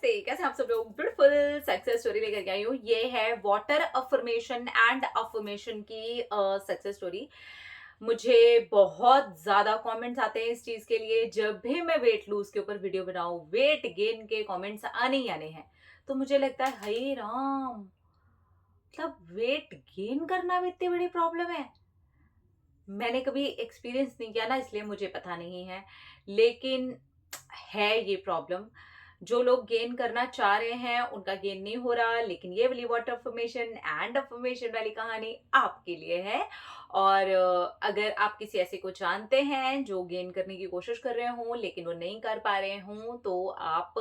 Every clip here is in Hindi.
नमस्ते, कैसे हैं आप सब लोग। ब्यूटीफुल सक्सेस स्टोरी लेकर के आई हूँ। ये है वाटर अफर्मेशन एंड अफर्मेशन की सक्सेस स्टोरी। मुझे बहुत ज्यादा कमेंट्स आते हैं इस चीज के लिए। जब भी मैं वेट लूज के ऊपर वीडियो बनाऊं, वेट गेन के कमेंट्स आने ही आने हैं। तो मुझे लगता है हाय राम, मतलब वेट गेन करना भी इतनी बड़ी प्रॉब्लम है। मैंने कभी एक्सपीरियंस नहीं किया ना, इसलिए मुझे पता नहीं है। लेकिन है ये प्रॉब्लम। जो लोग गेन करना चाह रहे हैं उनका गेन नहीं हो रहा, लेकिन ये वाली वाटर अफर्मेशन एंड अफर्मेशन वाली कहानी आपके लिए है। और अगर आप किसी ऐसे को जानते हैं जो गेन करने की कोशिश कर रहे हों लेकिन वो नहीं कर पा रहे हों, तो आप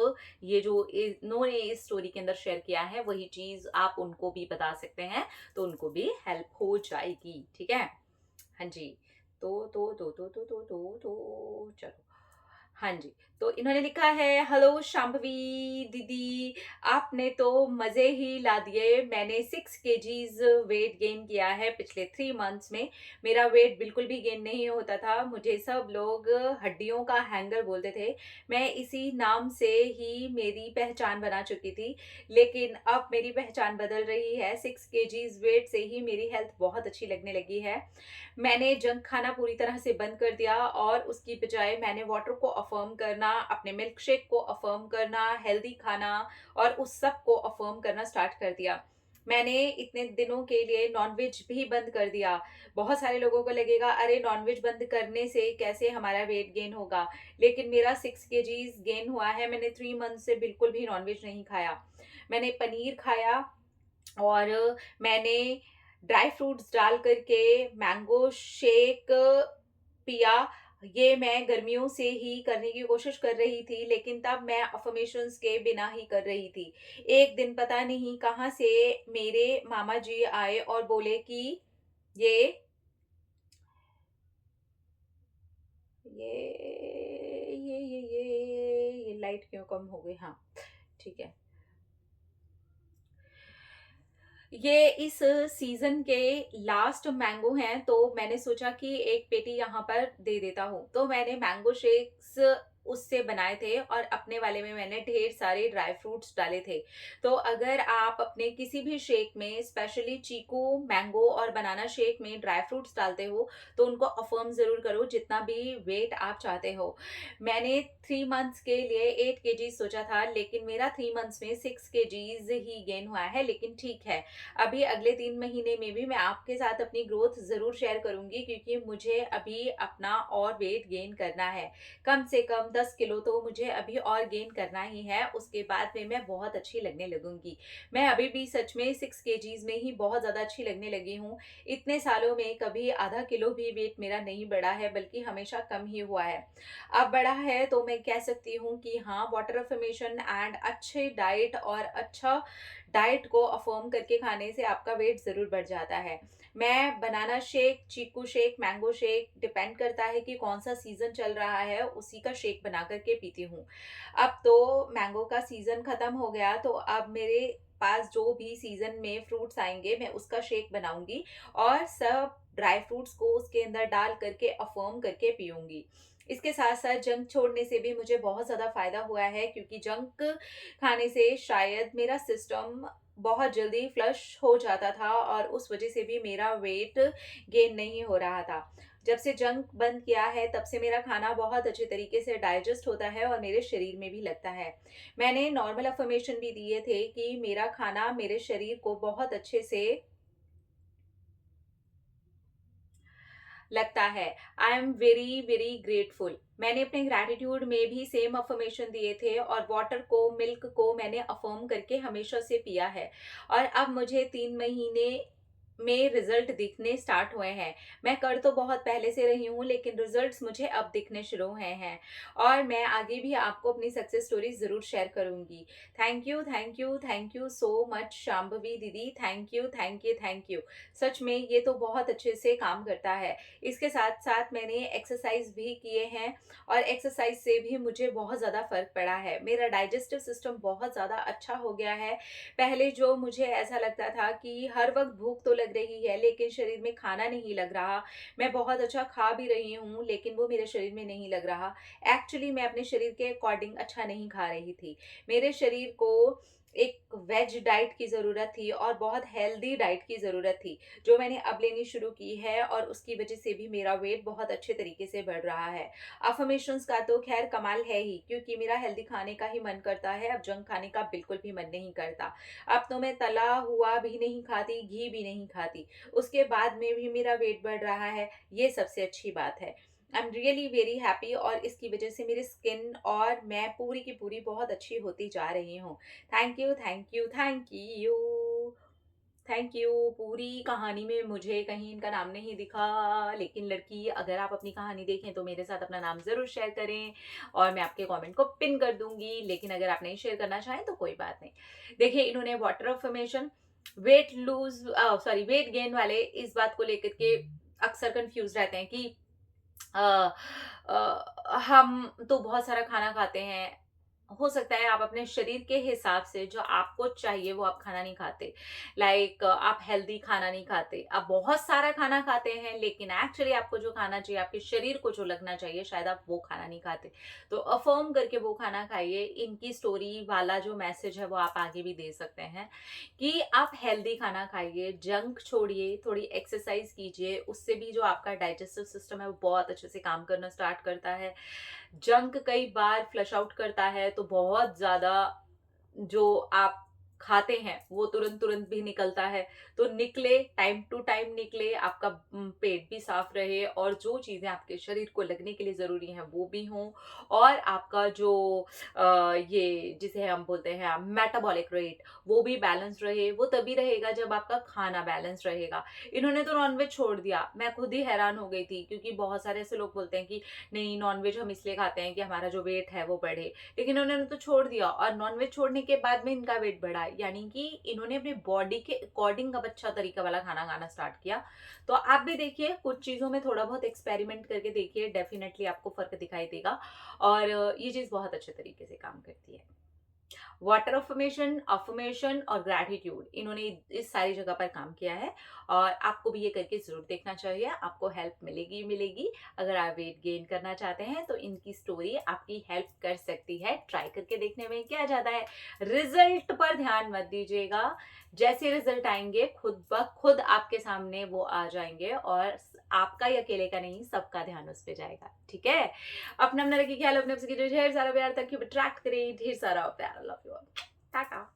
ये जो इन्होंने इस स्टोरी के अंदर शेयर किया है वही चीज आप उनको भी बता सकते हैं, तो उनको भी हेल्प हो जाएगी। ठीक है। हाँ जी। तो चलो। हाँ जी। तो इन्होंने लिखा है, हेलो शांभवी दीदी, आपने तो मजे ही ला दिए। मैंने 6 kgs वेट गेन किया है पिछले 3 मंथ्स में। मेरा वेट बिल्कुल भी गेन नहीं होता था। मुझे सब लोग हड्डियों का हैंगर बोलते थे। मैं इसी नाम से ही मेरी पहचान बना चुकी थी, लेकिन अब मेरी पहचान बदल रही है। 6 kgs वेट से ही मेरी हेल्थ बहुत अच्छी लगने लगी है। मैंने जंक खाना पूरी तरह से बंद कर दिया और उसकी बजाय मैंने वाटर को अफर्म करना, अपने मिल्क शेक को अफर्म करना, हेल्दी खाना और उस सब को अफर्म करना स्टार्ट कर दिया। मैंने इतने दिनों के लिए नॉनवेज भी बंद कर दिया। बहुत सारे लोगों को लगेगा अरे नॉनवेज बंद करने से कैसे हमारा वेट गेन होगा, लेकिन मेरा 6 kgs गेन हुआ है। मैंने 3 मंथ से बिल्कुल भी नॉनवेज नहीं खाया। मैंने पनीर खाया और मैंने ड्राई फ्रूट्स डाल करके मैंगो शेक पिया। ये मैं गर्मियों से ही करने की कोशिश कर रही थी, लेकिन तब मैं अफर्मेशंस के बिना ही कर रही थी। एक दिन पता नहीं कहाँ से मेरे मामा जी आए और बोले कि ये ये लाइट क्यों कम हो गई। हाँ, ठीक है। ये इस सीजन के लास्ट मैंगो हैं, तो मैंने सोचा कि एक पेटी यहाँ पर दे देता हूँ। तो मैंने मैंगो शेक्स उससे बनाए थे और अपने वाले में मैंने ढेर सारे ड्राई फ्रूट्स डाले थे। तो अगर आप अपने किसी भी शेक में, स्पेशली चीकू, मैंगो और बनाना शेक में ड्राई फ्रूट्स डालते हो, तो उनको अफर्म जरूर करो जितना भी वेट आप चाहते हो। मैंने 3 मंथ्स के लिए 8 kg सोचा था, लेकिन मेरा 3 मंथ्स में 6 kgs ही गेन हुआ है। लेकिन ठीक है, अभी अगले 3 महीने में भी मैं आपके साथ अपनी ग्रोथ जरूर शेयर करूंगी, क्योंकि मुझे अभी अपना और वेट गेन करना है। कम से कम 10 किलो तो मुझे अभी और गेन करना ही है। उसके बाद में मैं बहुत अच्छी लगने लगूंगी। मैं अभी भी सच में 6 kgs में ही बहुत ज्यादा अच्छी लगने लगी हूँ। इतने सालों में कभी आधा किलो भी वेट मेरा नहीं बढ़ा है, बल्कि हमेशा कम ही हुआ है। अब बढ़ा है तो मैं कह सकती हूँ कि हाँ, वाटर अफर्मेशन एंड अच्छे डाइट और अच्छा डाइट को अफर्म करके खाने से आपका वेट जरूर बढ़ जाता है। मैं बनाना शेक, चीकू शेक, मैंगो शेक, डिपेंड करता है कि कौन सा सीजन चल रहा है, उसी का शेक बना करके पीती हूँ। अब तो मैंगो का सीजन खत्म हो गया, तो अब मेरे पास जो भी सीजन में फ्रूट्स आएंगे मैं उसका शेक बनाऊंगी और सब ड्राई फ्रूट्स को उसके अंदर डाल करके अफर्म करके पीऊंगी। इसके साथ साथ जंक छोड़ने से भी मुझे बहुत ज्यादा फायदा हुआ है, क्योंकि जंक खाने से शायद मेरा सिस्टम बहुत जल्दी फ्लश हो जाता था और उस वजह से भी मेरा वेट गेन नहीं हो रहा था। जब से जंक बंद किया है तब से मेरा खाना बहुत अच्छे तरीके से डाइजेस्ट होता है और मेरे शरीर में भी लगता है। मैंने नॉर्मल अफर्मेशन भी दिए थे कि मेरा खाना मेरे शरीर को बहुत अच्छे से लगता है। I am very very grateful. मैंने अपने ग्रैटिट्यूड में भी सेम अफर्मेशन दिए थे और वाटर को, मिल्क को मैंने अफर्म करके हमेशा से पिया है। और अब मुझे 3 महीने में रिजल्ट दिखने स्टार्ट हुए हैं। मैं कर तो बहुत पहले से रही हूँ, लेकिन रिजल्ट्स मुझे अब दिखने शुरू हुए हैं। और मैं आगे भी आपको अपनी सक्सेस स्टोरी जरूर शेयर करूंगी। Thank you, thank you, thank you so much Shambhavi दीदी। Thank you, thank you, thank you. सच में ये तो बहुत अच्छे से काम करता है। इसके साथ साथ मैंने एक्सरसाइज भी किए हैं और एक्सरसाइज से भी मुझे बहुत ज़्यादा फर्क पड़ा है। मेरा डाइजेस्टिव सिस्टम बहुत ज़्यादा अच्छा हो गया है। पहले जो मुझे ऐसा लगता था कि हर वक्त भूख तो लग रही है, लेकिन शरीर में खाना नहीं लग रहा। मैं बहुत अच्छा खा भी रही हूँ, लेकिन वो मेरे शरीर में नहीं लग रहा। एक्चुअली मैं अपने शरीर के अकॉर्डिंग अच्छा नहीं खा रही थी। मेरे शरीर को एक वेज डाइट की ज़रूरत थी और बहुत हेल्दी डाइट की ज़रूरत थी, जो मैंने अब लेनी शुरू की है, और उसकी वजह से भी मेरा वेट बहुत अच्छे तरीके से बढ़ रहा है। अफ़र्मेशंस का तो ख़ैर कमाल है ही, क्योंकि मेरा हेल्दी खाने का ही मन करता है, अब जंक खाने का बिल्कुल भी मन नहीं करता। अब तो मैं तला हुआ भी नहीं खाती, घी भी नहीं खाती, उसके बाद में भी मेरा वेट बढ़ रहा है, ये सबसे अच्छी बात है। I am really very happy, और इसकी वजह से मेरी स्किन और मैं पूरी की पूरी बहुत अच्छी होती जा रही हूँ। Thank you, thank you, thank you, thank you. पूरी कहानी में मुझे कहीं इनका नाम नहीं दिखा, लेकिन लड़की, अगर आप अपनी कहानी देखें तो मेरे साथ अपना नाम ज़रूर शेयर करें, और मैं आपके कमेंट को पिन कर दूँगी, लेकिन अगर आप नहीं शेयर करना चाहें तो कोई बात नहीं। देखिए, इन्होंने वाटर अफ़र्मेशन, वेट गेन वाले इस बात को लेकर के अक्सर कन्फ्यूज़ रहते हैं कि अ हम तो बहुत सारा खाना खाते हैं। हो सकता है आप अपने शरीर के हिसाब से जो आपको चाहिए वो आप खाना नहीं खाते। लाइक आप हेल्दी खाना नहीं खाते। आप बहुत सारा खाना खाते हैं, लेकिन एक्चुअली आपको जो खाना चाहिए, आपके शरीर को जो लगना चाहिए, शायद आप वो खाना नहीं खाते। तो अफ़र्म करके वो खाना खाइए। इनकी स्टोरी वाला जो मैसेज है वो आप आगे भी दे सकते हैं कि आप हेल्दी खाना खाइए, जंक छोड़िए, थोड़ी एक्सरसाइज़ कीजिए, उससे भी जो आपका डाइजेस्टिव सिस्टम है वो बहुत अच्छे से काम करना स्टार्ट करता है। जंक कई बार फ्लश आउट करता है, तो बहुत ज़्यादा जो आप खाते हैं वो तुरंत-तुरंत भी निकलता है। तो निकले, टाइम टू टाइम निकले, आपका पेट भी साफ रहे, और जो चीज़ें आपके शरीर को लगने के लिए ज़रूरी हैं वो भी हों, और आपका जो ये जिसे हम बोलते हैं मेटाबॉलिक रेट, वो भी बैलेंस रहे। वो तभी रहेगा जब आपका खाना बैलेंस रहेगा। इन्होंने तो नॉन-वेज छोड़ दिया। मैं खुद ही हैरान हो गई थी, क्योंकि बहुत सारे ऐसे लोग बोलते हैं कि नहीं, नॉन-वेज हम इसलिए खाते हैं कि हमारा जो वेट है वो बढ़े। लेकिन उन्होंने तो छोड़ दिया, और नॉनवेज छोड़ने के बाद में इनका वेट बढ़ा, यानी कि इन्होंने अपनी बॉडी के अकॉर्डिंग अब अच्छा तरीका वाला खाना खाना स्टार्ट किया। तो आप भी देखिए, कुछ चीज़ों में थोड़ा बहुत एक्सपेरिमेंट करके देखिए, डेफिनेटली आपको फ़र्क दिखाई देगा, और ये चीज़ बहुत अच्छे तरीके से काम करती है। वाटर अफर्मेशन, अफर्मेशन और ग्रैटिट्यूड, इन्होंने इस सारी जगह पर काम किया है, और आपको भी ये करके ज़रूर देखना चाहिए। आपको हेल्प मिलेगी ही मिलेगी। अगर आप वेट गेन करना चाहते हैं तो इनकी स्टोरी आपकी हेल्प कर सकती है। ट्राई करके देखने में क्या जाता है। रिजल्ट पर ध्यान मत दीजिएगा। जैसे रिजल्ट आएंगे, खुद ब खुद आपके सामने वो आ जाएंगे, और आपका ही अकेले का नहीं, सबका ध्यान उस पे जाएगा। ठीक है? अपना अपना रखिए ख्याल, अपने आपसे ढेर सारा प्यार, ताकि अट्रैक्ट करे ढेर सारा प्यार। Love you all. टाटा।